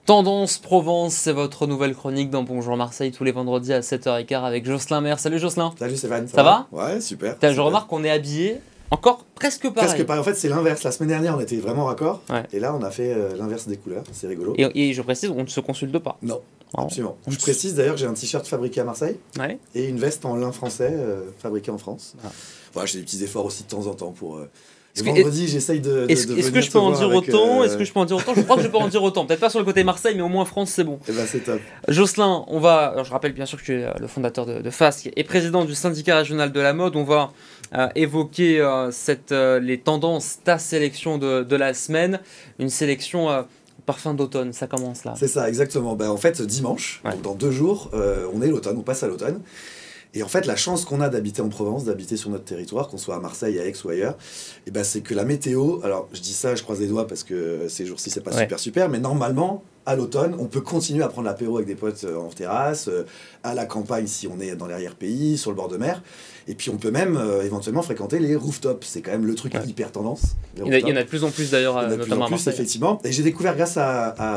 Tendance Provence, c'est votre nouvelle chronique dans Bonjour Marseille tous les vendredis à 7h15 avec Jocelyn Maire. Salut Jocelyn. Salut Stéphane. Ça va? Ouais, super. Je remarque qu'on est habillé encore presque pareil. Presque pareil. En fait, c'est l'inverse. La semaine dernière, on était vraiment raccord. Ouais. Et là, on a fait l'inverse des couleurs. C'est rigolo. Et je précise, on ne se consulte pas. Non, Oh. absolument. Je précise d'ailleurs que j'ai un t-shirt fabriqué à Marseille Ouais. et une veste en lin français fabriquée en France. Ah. Voilà, j'ai des petits efforts aussi de temps en temps pour... Est-ce le que- vendredi, j'essaye de Est-ce venir que je te peux en voir dire avec, autant Est-ce que je peux en dire autant Je crois que je peux en dire autant. Peut-être pas sur le côté Marseille, mais au moins France, c'est bon. Eh ben, c'est top. Jocelyn, alors je rappelle bien sûr que tu es le fondateur de FASC et président du syndicat régional de la mode. On va évoquer les tendances, ta sélection de la semaine. Une sélection parfum d'automne, ça commence là. C'est ça, exactement. Ben, en fait, dimanche, Ouais. donc dans 2 jours, on est l'automne, on passe à l'automne. Et en fait, la chance qu'on a d'habiter en Provence, d'habiter sur notre territoire, qu'on soit à Marseille, à Aix ou ailleurs, et ben, c'est que la météo, alors je dis ça, je croise les doigts parce que ces jours-ci, c'est pas Ouais. super, mais normalement, à l'automne, on peut continuer à prendre l'apéro avec des potes en terrasse, à la campagne si on est dans l'arrière-pays, sur le bord de mer. Et puis on peut même éventuellement fréquenter les rooftops. C'est quand même le truc Ouais. hyper tendance. les Il y en rooftops. a de plus en plus d'ailleurs, Il y en a de plus notamment en à plus, Marseille. effectivement. Et j'ai découvert grâce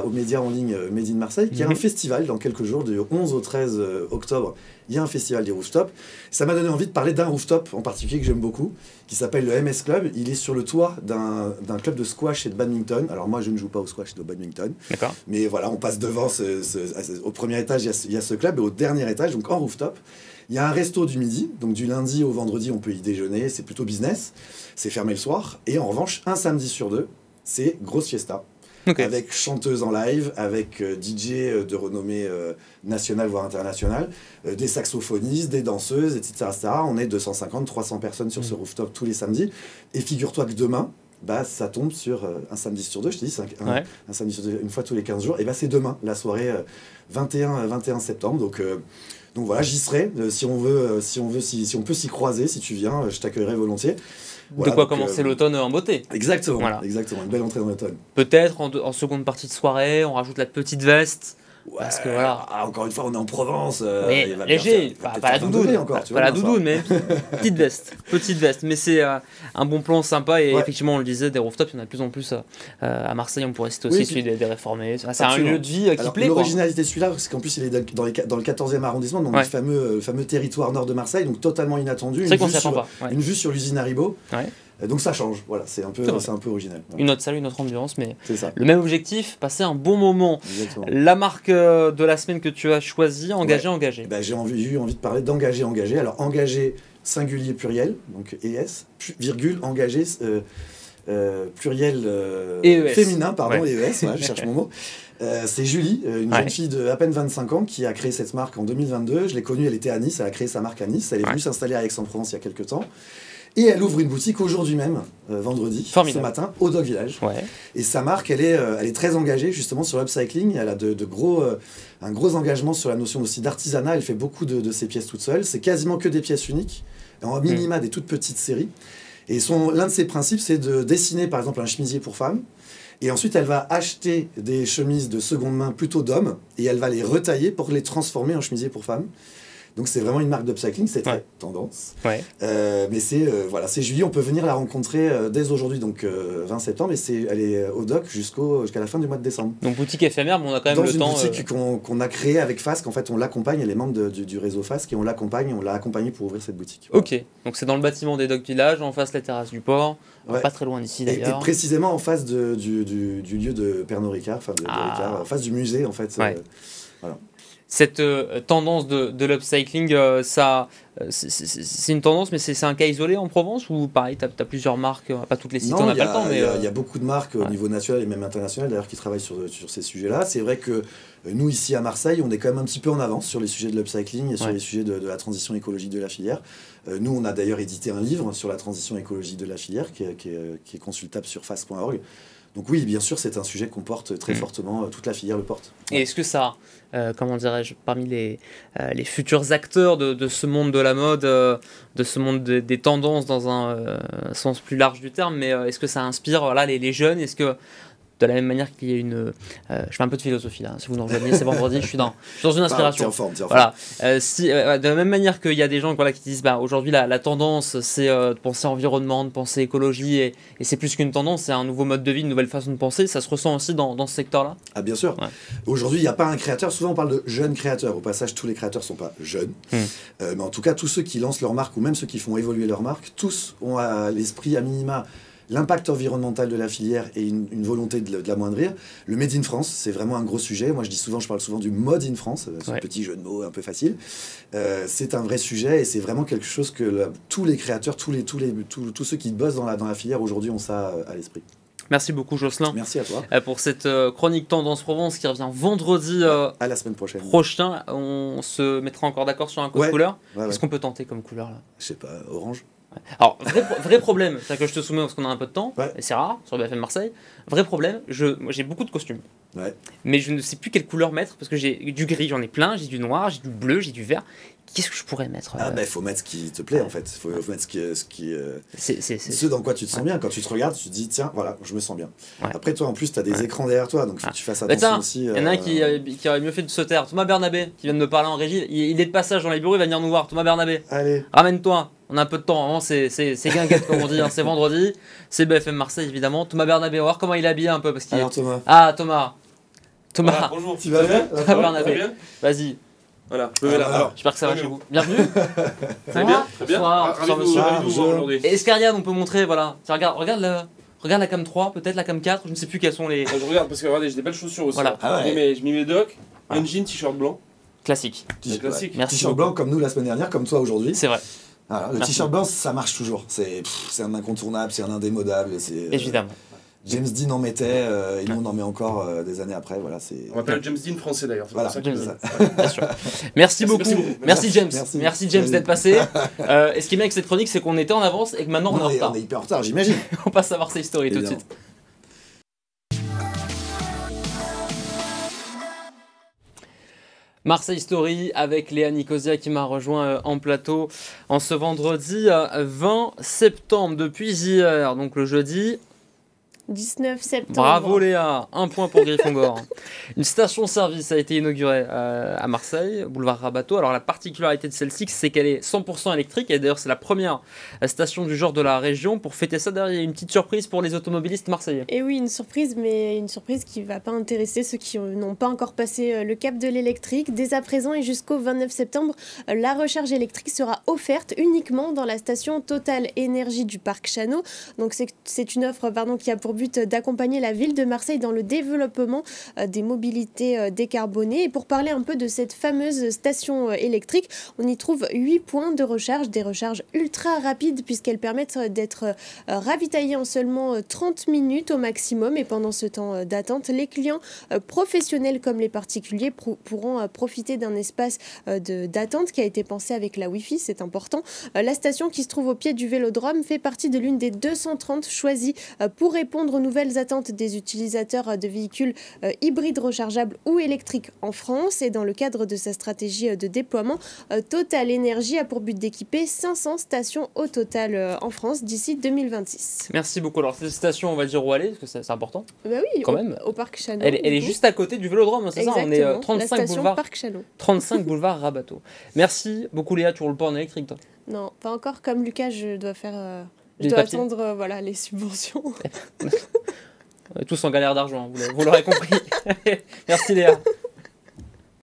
aux médias en ligne Made in Marseille qu'il y a Mhm. un festival dans quelques jours, du 11 au 13 octobre. Il y a un festival des rooftops. Ça m'a donné envie de parler d'un rooftop en particulier que j'aime beaucoup, qui s'appelle le MS Club. Il est sur le toit d'un club de squash et de badminton. Alors moi, je ne joue pas au squash et au badminton. D'accord. Mais voilà, on passe devant au premier étage, il y a ce club, et au dernier étage, donc en rooftop, il y a un resto du midi, donc du lundi au vendredi, on peut y déjeuner, c'est plutôt business, c'est fermé le soir, et en revanche, un samedi sur deux, c'est grosse fiesta, Ok. avec chanteuse en live, avec DJ de renommée nationale, voire internationale, des saxophonistes, des danseuses, etc., etc. On est 250-300 personnes sur ce rooftop tous les samedis, et figure-toi que demain, bah, ça tombe sur un samedi sur deux, je te dis, Ouais. un samedi sur deux, une fois tous les 15 jours, et bah, c'est demain, la soirée 21 septembre, donc voilà, j'y serai, si on peut s'y croiser, si tu viens, je t'accueillerai volontiers. Voilà, De quoi donc, commencer l'automne en beauté. Exactement, Voilà. exactement, une belle entrée dans l'automne. Peut-être en seconde partie de soirée, on rajoute la petite veste. Ouais, Parce que voilà. encore une fois, on est en Provence, Oui, il va bien léger, faire- pas peut-être la faire 20 doudoune, degrés encore, tu pas vois, la bien doudoune, sûr. mais petite veste. Mais c'est un bon plan sympa et Ouais. effectivement, on le disait, des rooftops, il y en a de plus en plus à Marseille. On pourrait citer aussi Oui, celui des réformés. C'est un Absolument. lieu de vie qui Alors, plaît. Quoi. l'originalité de celui-là, c'est qu'en plus, il est dans le 14e arrondissement, donc Ouais. le fameux territoire nord de Marseille, donc totalement inattendu. C'est vrai Une qu'on vue s'y attend sur- pas. Ouais. Une vue sur l'usine Haribo. Ouais. Donc ça change, voilà, c'est un C'est vrai. peu original. Voilà. Une autre salle, une autre ambiance, mais C'est ça, le même objectif, passer un bon moment. exactement. La marque de la semaine que tu as choisie, engagé. Eh ben, j'ai eu envie de parler d'engager. Alors, engager singulier pluriel, donc ES, virgule, engagé pluriel EES. féminin, pardon, Ouais. EES, voilà, je cherche mon mot. C'est Julie, une Ouais. jeune fille de à peine 25 ans qui a créé cette marque en 2022. Je l'ai connue, elle était à Nice, elle a créé sa marque à Nice. Elle est venue Ouais. s'installer à Aix-en-Provence il y a quelques temps. Et elle ouvre une boutique aujourd'hui même, vendredi, Formidable. ce matin, au Dog Village. Ouais. Et sa marque, elle est très engagée justement sur l'upcycling. Elle a un gros engagement sur la notion aussi d'artisanat. Elle fait beaucoup de ses pièces toute seule. C'est quasiment que des pièces uniques, en minima des toutes petites séries. Et l'un de ses principes, c'est de dessiner par exemple un chemisier pour femmes. Et ensuite, elle va acheter des chemises de seconde main plutôt d'hommes et elle va les retailler pour les transformer en chemisier pour femmes. Donc c'est vraiment une marque d'upcycling, c'est très Ouais. tendance. Ouais. Mais c'est Julie, on peut venir la rencontrer dès aujourd'hui, donc 20 septembre, et elle est au doc jusqu'à la fin du mois de décembre. Donc boutique éphémère, mais on a quand même Dans le une temps. boutique qu'on a créée avec FASC, en fait on l'accompagne, elle est membre du réseau FASC, et on l'a accompagné pour ouvrir cette boutique. Voilà. Ok, donc c'est dans le bâtiment des Dog Village, en face la terrasse du port, Ouais. pas très loin d'ici Et d'ailleurs. précisément en face du lieu de Pernod Ricard, enfin de Ricard, en face du musée en fait. Ouais. Voilà. Cette tendance de l'upcycling, c'est une tendance, mais c'est un cas isolé en Provence ou pareil, tu as plusieurs marques, pas toutes les cites, on Non, n'a il pas le temps, mais. y a beaucoup de marques au ouais. niveau national et même international d'ailleurs qui travaillent sur ces sujets-là. C'est vrai que nous ici à Marseille, on est quand même un petit peu en avance sur les sujets de l'upcycling et sur Ouais. les sujets de la transition écologique de la filière. Nous, on a d'ailleurs édité un livre sur la transition écologique de la filière qui est consultable sur fas.org. Donc oui, bien sûr, c'est un sujet qu'on porte très fortement, toute la filière le porte. Et est-ce que ça, comment dirais-je, parmi les futurs acteurs de ce monde de la mode, de ce monde des tendances dans un sens plus large du terme, mais est-ce que ça inspire voilà, les jeunes? Est-ce que De la même manière qu'il y a une... je fais un peu de philosophie là, si vous nous rejoignez, c'est vendredi, je suis dans une inspiration. T'es en forme. Voilà. De la même manière qu'il y a des gens qui disent aujourd'hui la tendance c'est de penser environnement, de penser écologie, et c'est plus qu'une tendance, c'est un nouveau mode de vie, une nouvelle façon de penser, ça se ressent aussi dans ce secteur-là. Ah bien sûr. Aujourd'hui, il n'y a pas un créateur, souvent on parle de jeunes créateurs, au passage tous les créateurs ne sont pas jeunes, mais en tout cas tous ceux qui lancent leur marque ou même ceux qui font évoluer leur marque, tous ont à l'esprit à minima l'impact environnemental de la filière et une volonté de l'amoindrir. Le Made in France, c'est vraiment un gros sujet. Moi, je parle souvent du Mode in France, ce petit jeu de mots un peu facile. C'est un vrai sujet et c'est vraiment quelque chose que tous les créateurs, tous ceux qui bossent dans la filière aujourd'hui ont ça à l'esprit. Merci beaucoup Jocelyn. Merci à toi. Pour cette chronique Tendance Provence qui revient vendredi à la semaine prochaine. Prochain. On se mettra encore d'accord sur un code couleur. Qu'est-ce qu'on peut tenter comme couleur là ? Je sais pas, orange. Alors, vrai problème, c'est que je te soumets parce qu'on a un peu de temps, et c'est rare sur BFM Marseille. Vrai problème, moi j'ai beaucoup de costumes, mais je ne sais plus quelle couleur mettre parce que j'ai du gris, j'en ai plein, j'ai du noir, j'ai du bleu, j'ai du vert. Qu'est-ce que je pourrais mettre faut mettre ce qui te plaît en fait. Faut mettre ce dans quoi tu te sens bien. Quand tu te regardes, tu te dis tiens, voilà, je me sens bien. Après, toi en plus, tu as des écrans derrière toi, donc faut que tu fasses attention aussi. Il y en a un qui aurait mieux fait de se taire. Thomas Bernabé, qui vient de me parler en régie, il est de passage dans les bureaux, il va venir nous voir. Thomas Bernabé, allez, ramène-toi. On a un peu de temps, vraiment, c'est guinguette comme on dit, c'est vendredi, c'est BFM Marseille évidemment. Thomas Bernabé, on va voir comment il est habillé un peu. Parce qu'il alors Thomas. Ah Thomas. Voilà, bonjour, tu vas bien Thomas Bernabé, vas-y. Voilà, je me mets là. Alors, j'espère que ça va chez vous. Bienvenue. Ça va bien. Très bien. Bonsoir, monsieur. Aujourd'hui. Et Escarian, on peut montrer, voilà. Tiens, regarde la cam 3, peut-être la cam 4, je ne sais plus quelles sont les... Je regarde parce que regardez, j'ai des belles chaussures aussi. Voilà. Je mets mes docks, un jean, t-shirt blanc. Classique. Classique. Merci. T-shirt blanc comme nous la semaine dernière, comme toi aujourd'hui. C'est vrai. Voilà, le t-shirt blanc, ça marche toujours. C'est un incontournable, c'est un indémodable. Évidemment. James Dean en mettait, et nous on en met encore des années après. Voilà, on appelle James Dean français d'ailleurs. Voilà, ça James Dean. Bien sûr. Merci beaucoup. Merci James. Merci James d'être passé. Et ce qui est bien avec cette chronique, c'est qu'on était en avance et que maintenant on est en retard. On est hyper en retard, j'imagine. On passe à Marseille Story tout de suite. Marseille Story avec Léa Nicosia qui m'a rejoint en plateau en ce vendredi 20 septembre depuis hier, donc le jeudi 19 septembre. Bravo Léa, un point pour Griffon-Gore. Une station-service a été inaugurée à Marseille, boulevard Rabateau. Alors la particularité de celle-ci, c'est qu'elle est 100% électrique et d'ailleurs c'est la première station du genre de la région. Pour fêter ça, d'ailleurs il y a une petite surprise pour les automobilistes marseillais. Et oui, une surprise, mais une surprise qui ne va pas intéresser ceux qui n'ont pas encore passé le cap de l'électrique. Dès à présent et jusqu'au 29 septembre, la recharge électrique sera offerte uniquement dans la station Total Énergie du Parc Chano. Donc c'est une offre qui a pour but d'accompagner la ville de Marseille dans le développement des mobilités décarbonées. Et pour parler un peu de cette fameuse station électrique, on y trouve 8 points de recharge, des recharges ultra rapides puisqu'elles permettent d'être ravitaillées en seulement 30 minutes au maximum. Et pendant ce temps d'attente, les clients professionnels comme les particuliers pourront profiter d'un espace d'attente qui a été pensé avec la Wi-Fi, c'est important. La station qui se trouve au pied du Vélodrome fait partie de l'une des 230 choisies pour répondre aux nouvelles attentes des utilisateurs de véhicules hybrides rechargeables ou électriques en France. Et dans le cadre de sa stratégie de déploiement, Total Énergie a pour but d'équiper 500 stations au total en France d'ici 2026. Merci beaucoup. Alors cette station, on va dire où aller, parce que c'est important. Bah oui, quand même. Au Parc Chano. Elle est juste à côté du Vélodrome, c'est ça ? On est 35 boulevard Parc Chano. 35 boulevard Rabateau. Merci beaucoup Léa, tu roules pas en électrique toi ? Non, pas encore. Comme Lucas, je dois faire... Je Les dois papiers. attendre les subventions. On est tous en galère d'argent, vous l'aurez compris. Merci Léa.